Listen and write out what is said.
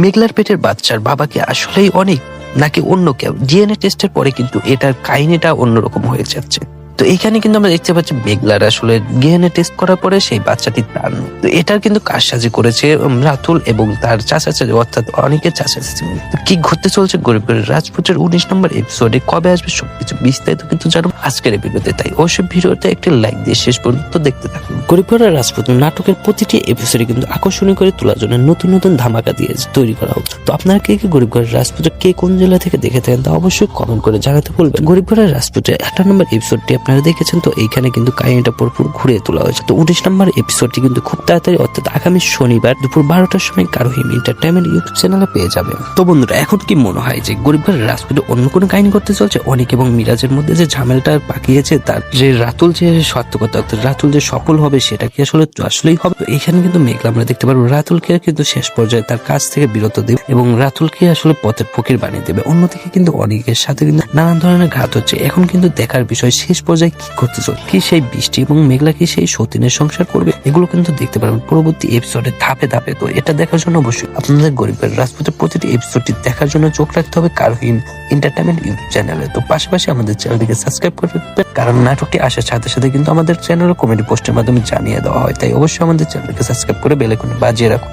মেঘলার পেটের বাচ্চার বাবাকে আসলেই অনেক, নাকি অন্য কেউ? ডিএনএ টেস্টের পরে কিন্তু এটার কাহিনীটা অন্যরকম হয়ে যাচ্ছে। তো এখানে কিন্তু আমরা দেখতে পাচ্ছি মেঘলার আসলে ডিএনএ টেস্ট করার পরে সেই বাচ্চাটি তার নয়। তো এটার কিন্তু কারসাজি করেছে রাতুল এবং তার চাচা, অর্থাৎ অনেকের চাচা। তো কি ঘটতে চলছে গরিবপুরের রাজপুতের 19 নম্বর এপিসোডে, কবে আসবে সবকিছু বিস্তারিত কিন্তু জানবো আজকের এই ভিডিওতে। তাই অবশ্যই ভিডিওতে একটি লাইক দিয়ে শেষ পর্যন্ত দেখতে থাকুন। গরিবপুরের রাজপুত নাটকের প্রতিটি এপিসোডে কিন্তু আকর্ষণীয় করে তোলার জন্য নতুন নতুন ধামাকা দিয়ে তৈরি করা হচ্ছে। তো আপনারা কে গরিবপুরের রাজপুতের কে কোন জেলা থেকে দেখে থাকেন তা অবশ্যই কমেন্ট করে জানাতে ভুলবেন। গরিবপুরের রাজপুতের 18 নম্বর এপিসোডটি আপনারা দেখেছেন, তো এইখানে কিন্তু কাহিনীটা পুরোপুরি ঘুরে তোলা হয়েছে। তো 19 নম্বর এপিসোডটি কিন্তু খুব তাড়াতাড়ি, অর্থাৎ আগামী শনিবার দুপুর 12টার সময় কারোহিম এন্টারটেইনমেন্ট ইউটিউব চ্যানেলে পেয়ে যাবেন। তো বন্ধুরা, এখন কি মনে হয় যে গরিবপুরের রাজপুতে অন্য কোনো কাহিনী করতে চলছে? অনেক এবং মিরাজের মধ্যে যে ঝামেলাটা পাকিয়েছে, তার যে রাতুল যে সত্যকতা, অর্থাৎ রাতুল যে সফল হবে সেটা কি আসলেই হবে? তো এখানে কিন্তু মেঘলা আমরা দেখতে পারবো রাতুলকে কিন্তু শেষ পর্যায়ে তার কাছ থেকে বিরত দেবে এবং রাতুলকে আসলে পথের ফকির বানিয়ে দেবে। অন্যদিকে কিন্তু অনেকের সাথে কিন্তু নানান ধরনের ঘাত হচ্ছে। এখন কিন্তু দেখার বিষয় শেষ পর্যায়ে কি করতে চলছে, কি সেই বৃষ্টি এবং মেঘলা কি সেই সতীনের সংসার করবে, এগুলো কিন্তু দেখতে পারবেন পরবর্তী এপিসোডে ধাপে ধাপে। তো এটা দেখার জন্য অবশ্যই আপনাদের গরিবের রাজপুতের প্রতিটি এপিসোডটি দেখার জন্য চোখ রাখতে হবে কারোহিম এন্টারটেইনমেন্ট ইউটিউব চ্যানেলে। তো পাশাপাশি আমাদের চ্যানেলটিকে সাবস্ক্রাইব করে রাখবেন, কারণ নাটকটি আসার সাথে সাথে কিন্তু আমাদের চ্যানেলে কমেডি পোস্টের মাধ্যমে জানিয়ে দেওয়া হয়। তাই অবশ্যই আমাদের চ্যানেলকে সাবস্ক্রাইব করে বেল আইকন বাজিয়ে রাখুন।